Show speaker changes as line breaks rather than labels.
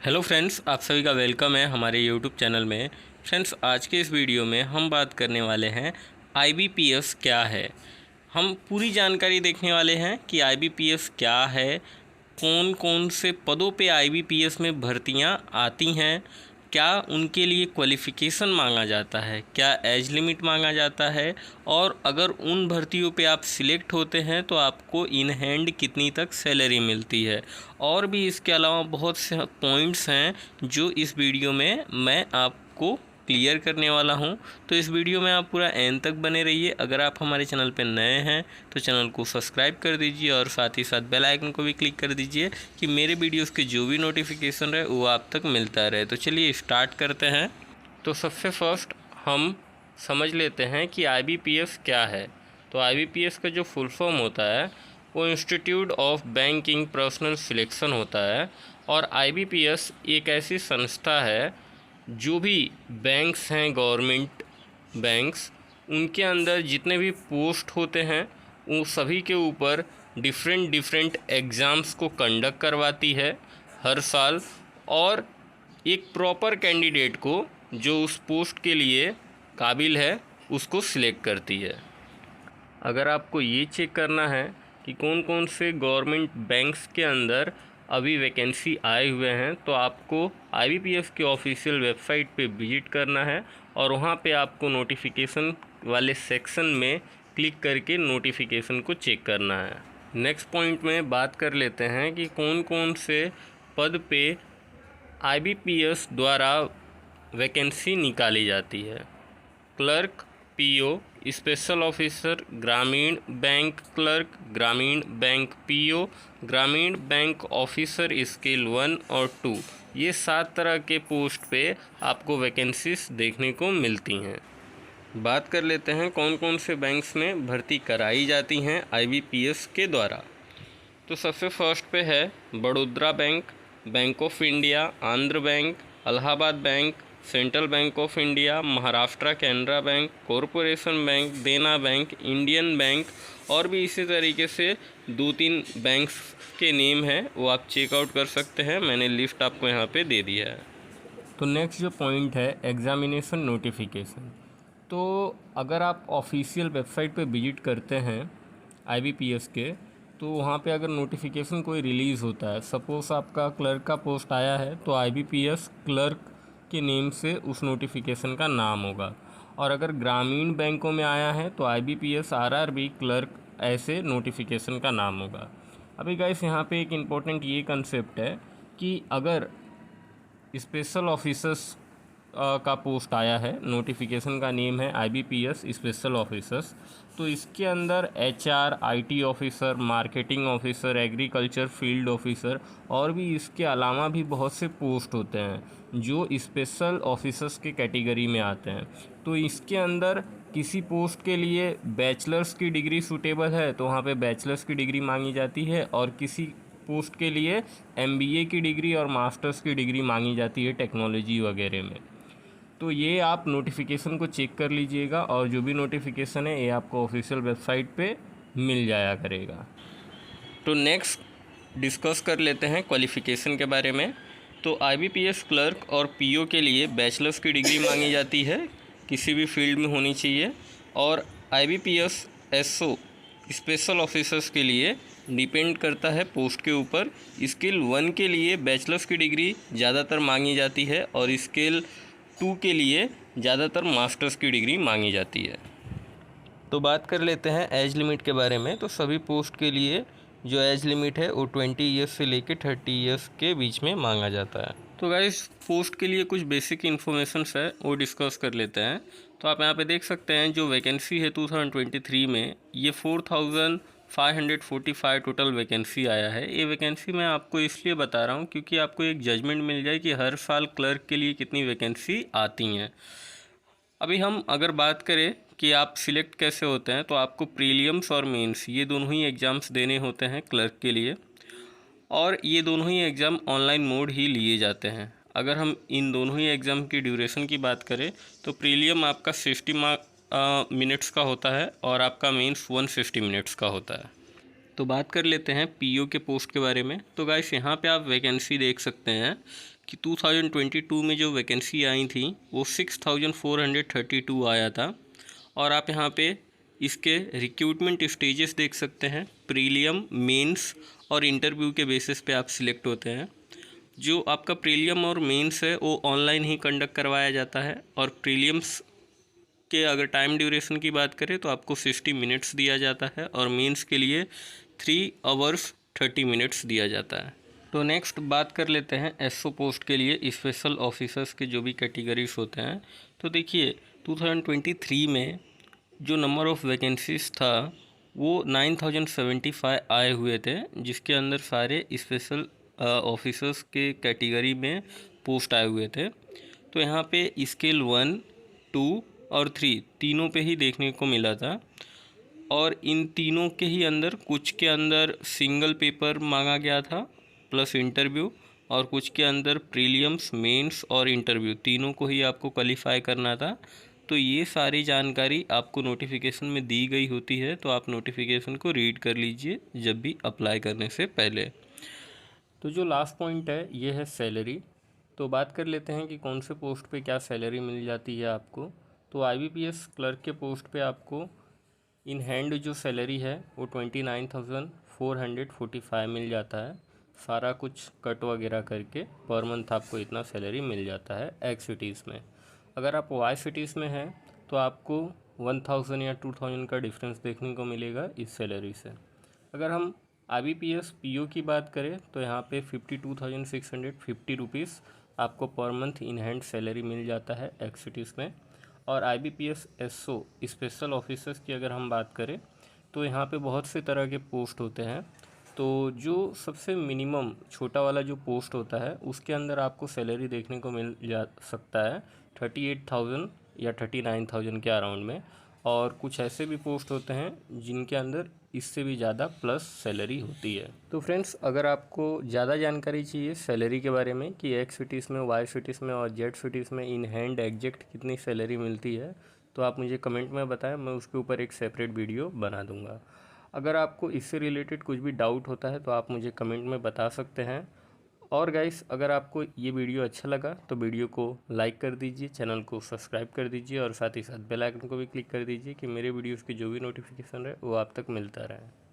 Hello friends, आप सभी का वेलकम है हमारे यूट्यूब चैनल में। फ्रेंड्स, आज के इस वीडियो में हम बात करने वाले हैं आईबीपीएस क्या है। हम पूरी जानकारी देखने वाले हैं कि आईबीपीएस क्या है, कौन कौन से पदों पे आईबीपीएस में भर्तियां आती हैं, क्या उनके लिए क्वालिफ़िकेशन मांगा जाता है, क्या एज लिमिट मांगा जाता है, और अगर उन भर्तियों पे आप सिलेक्ट होते हैं तो आपको इन हैंड कितनी तक सैलरी मिलती है। और भी इसके अलावा बहुत से पॉइंट्स हैं जो इस वीडियो में मैं आपको क्लियर करने वाला हूं। तो इस वीडियो में आप पूरा एंड तक बने रहिए। अगर आप हमारे चैनल पर नए हैं तो चैनल को सब्सक्राइब कर दीजिए और साथ ही साथ बेल आइकन को भी क्लिक कर दीजिए कि मेरे वीडियोस के जो भी नोटिफिकेशन रहे वो आप तक मिलता रहे। तो चलिए स्टार्ट करते हैं। तो सबसे फर्स्ट हम समझ लेते हैं कि आईबीपीएस क्या है। तो आईबीपीएस का जो फुल फॉर्म होता है वो institute of banking personal selection होता है। और आईबीपीएस एक ऐसी संस्था है जो भी बैंक्स हैं, गवर्नमेंट बैंक्स, उनके अंदर जितने भी पोस्ट होते हैं उन सभी के ऊपर डिफरेंट एग्ज़ाम्स को कंडक्ट करवाती है हर साल, और एक प्रॉपर कैंडिडेट को जो उस पोस्ट के लिए काबिल है उसको सिलेक्ट करती है। अगर आपको ये चेक करना है कि कौन कौन से गवर्नमेंट बैंक्स के अंदर अभी वैकेंसी आए हुए हैं तो आपको आईबीपीएस के ऑफिशियल वेबसाइट पे विजिट करना है और वहाँ पे आपको नोटिफिकेशन वाले सेक्शन में क्लिक करके नोटिफिकेशन को चेक करना है। नेक्स्ट पॉइंट में बात कर लेते हैं कि कौन कौन से पद पे आईबीपीएस द्वारा वैकेंसी निकाली जाती है। क्लर्क, पीओ, स्पेशल ऑफिसर, ग्रामीण बैंक क्लर्क, ग्रामीण बैंक पीओ, ग्रामीण बैंक ऑफिसर स्केल 1 और 2, ये 7 तरह के पोस्ट पे आपको वैकेंसीज देखने को मिलती हैं। बात कर लेते हैं कौन कौन से बैंक्स में भर्ती कराई जाती हैं आईबीपीएस के द्वारा। तो सबसे फर्स्ट पे है Baroda bank, bank of India, Andhra bank, Allahabad bank, central bank of India, Maharashtra Canara bank, corporation bank, देना बैंक, इंडियन बैंक, और भी इसी तरीके से 2-3 बैंक्स के नेम हैं वो आप चेकआउट कर सकते हैं। मैंने लिस्ट आपको यहाँ पे दे दिया है। तो नेक्स्ट जो पॉइंट है एग्ज़ामिनेशन नोटिफिकेशन। तो अगर आप ऑफिशियल वेबसाइट पे विजिट करते हैं आईबीपीएस के, तो वहाँ पे अगर नोटिफिकेशन कोई रिलीज़ होता है, सपोज़ आपका क्लर्क का पोस्ट आया है तो आईबीपीएस क्लर्क के नेम से उस नोटिफिकेशन का नाम होगा। और अगर ग्रामीण बैंकों में आया है तो आईबीपीएस आरआरबी क्लर्क ऐसे नोटिफिकेशन का नाम होगा। अभी गाइस यहाँ पे एक इम्पोर्टेंट ये कंसेप्ट है कि अगर स्पेशल ऑफिसर्स का पोस्ट आया है, नोटिफिकेशन का नेम है आईबीपीएस स्पेशल ऑफिसर्स, तो इसके अंदर HR, IT officer, marketing officer, agriculture field officer, और भी इसके अलावा भी बहुत से पोस्ट होते हैं जो स्पेशल ऑफिसर्स के कैटेगरी में आते हैं। तो इसके अंदर किसी पोस्ट के लिए बैचलर्स की डिग्री सूटेबल है तो वहाँ पे बैचलर्स की डिग्री मांगी जाती है, और किसी पोस्ट के लिए एमबीए की डिग्री और मास्टर्स की डिग्री मांगी जाती है टेक्नोलॉजी वगैरह में। तो ये आप नोटिफिकेशन को चेक कर लीजिएगा, और जो भी नोटिफिकेशन है ये आपको ऑफिशियल वेबसाइट पे मिल जाया करेगा। तो नेक्स्ट डिस्कस कर लेते हैं क्वालिफ़िकेशन के बारे में। तो आईबीपीएस क्लर्क और पीओ के लिए बैचलर्स की डिग्री मांगी जाती है, किसी भी फील्ड में होनी चाहिए। और आईबीपीएस एसओ स्पेशल ऑफिसर्स के लिए डिपेंड करता है पोस्ट के ऊपर। स्केल 1 के लिए बैचलर्स की डिग्री ज़्यादातर मांगी जाती है, और स्केल 2 के लिए ज़्यादातर मास्टर्स की डिग्री मांगी जाती है। तो बात कर लेते हैं एज लिमिट के बारे में। तो सभी पोस्ट के लिए जो एज लिमिट है वो 20 ईयर्स से लेकर 30 ईयर्स के बीच में मांगा जाता है। तो गाइस, पोस्ट के लिए कुछ बेसिक इन्फॉर्मेशंस है वो डिस्कस कर लेते हैं। तो आप यहाँ पे देख सकते हैं जो वैकेंसी है 2023 में, ये 4545 टोटल वैकेंसी आया है। ये वैकेंसी मैं आपको इसलिए बता रहा हूँ क्योंकि आपको एक जजमेंट मिल जाए कि हर साल क्लर्क के लिए कितनी वैकेंसी आती हैं। अभी हम अगर बात करें कि आप सिलेक्ट कैसे होते हैं, तो आपको प्रीलिम्स और मेंस ये दोनों ही एग्ज़ाम्स देने होते हैं क्लर्क के लिए, और ये दोनों ही एग्ज़ाम ऑनलाइन मोड ही लिए जाते हैं। अगर हम इन दोनों ही एग्ज़ाम की ड्यूरेशन की बात करें तो प्रीलियम आपका 60 मिनट्स का होता है और आपका मेंस 160 मिनट्स का होता है। तो बात कर लेते हैं पीओ के पोस्ट के बारे में। तो गाइस यहाँ पे आप वैकेंसी देख सकते हैं कि 2022 में जो वैकेंसी आई थी वो 6432 आया था। और आप यहाँ पे इसके रिक्रूटमेंट स्टेजेस देख सकते हैं, प्रीलियम, मेंस और इंटरव्यू के बेसिस पे आप सिलेक्ट होते हैं। जो आपका प्रीलियम और मेंस है वो ऑनलाइन ही कंडक्ट करवाया जाता है, और प्रीलियम्स के अगर टाइम ड्यूरेशन की बात करें तो आपको 60 मिनट्स दिया जाता है, और मेंस के लिए 3 आवर्स 30 मिनट्स दिया जाता है। तो नेक्स्ट बात कर लेते हैं एसओ पोस्ट के लिए स्पेशल ऑफिसर्स के जो भी कैटेगरीज होते हैं। तो देखिए 2023 में जो नंबर ऑफ़ वैकेंसीज था वो 9075 आए हुए थे, जिसके अंदर सारे स्पेशल ऑफिसर्स के कैटेगरी में पोस्ट आए हुए थे। तो यहाँ पे स्केल 1, 2 और 3 तीनों पे ही देखने को मिला था, और इन तीनों के ही अंदर कुछ के अंदर सिंगल पेपर मांगा गया था प्लस इंटरव्यू, और कुछ के अंदर प्रीलियम्स, मेंस और इंटरव्यू तीनों को ही आपको क्वालिफाई करना था। तो ये सारी जानकारी आपको नोटिफिकेशन में दी गई होती है, तो आप नोटिफिकेशन को रीड कर लीजिए जब भी अप्लाई करने से पहले। तो जो लास्ट पॉइंट है ये है सैलरी। तो बात कर लेते हैं कि कौन से पोस्ट पे क्या सैलरी मिल जाती है आपको। तो आईबीपीएस क्लर्क के पोस्ट पे आपको इन हैंड जो सैलरी है वो 29,445 मिल जाता है। सारा कुछ कट वगैरह करके पर मंथ आपको इतना सैलरी मिल जाता है एक्स सिटीज़ में। अगर आप वाई सिटीज़ में हैं तो आपको 1000 या 2000 का डिफरेंस देखने को मिलेगा इस सैलरी से। अगर हम आईबीपीएस पीओ की बात करें तो यहाँ पे 52,650 रुपीज़ आपको per month in hand salary मिल जाता है एक्स सिटीज़ में। और आईबीपीएस एसओ स्पेशल ऑफिसर्स की अगर हम बात करें तो यहाँ पे बहुत से तरह के पोस्ट होते हैं। तो जो सबसे मिनिमम छोटा वाला जो पोस्ट होता है उसके अंदर आपको सैलरी देखने को मिल जा सकता है 38,000 या 39,000 के अराउंड में। और कुछ ऐसे भी पोस्ट होते हैं जिनके अंदर इससे भी ज़्यादा प्लस सैलरी होती है। तो फ्रेंड्स, अगर आपको ज़्यादा जानकारी चाहिए सैलरी के बारे में कि एक्स सिटीज़ में, वाई सिटीज़ में और जेड सिटीज़ में इन हैंड एग्जैक्ट कितनी सैलरी मिलती है, तो आप मुझे कमेंट में बताएं, मैं उसके ऊपर एक सेपरेट वीडियो बना दूंगा। अगर आपको इससे रिलेटेड कुछ भी डाउट होता है तो आप मुझे कमेंट में बता सकते हैं। और गाइस, अगर आपको ये वीडियो अच्छा लगा तो वीडियो को लाइक कर दीजिए, चैनल को सब्सक्राइब कर दीजिए और साथ ही साथ बेल आइकन को भी क्लिक कर दीजिए कि मेरे वीडियोस की जो भी नोटिफिकेशन है वो आप तक मिलता रहे।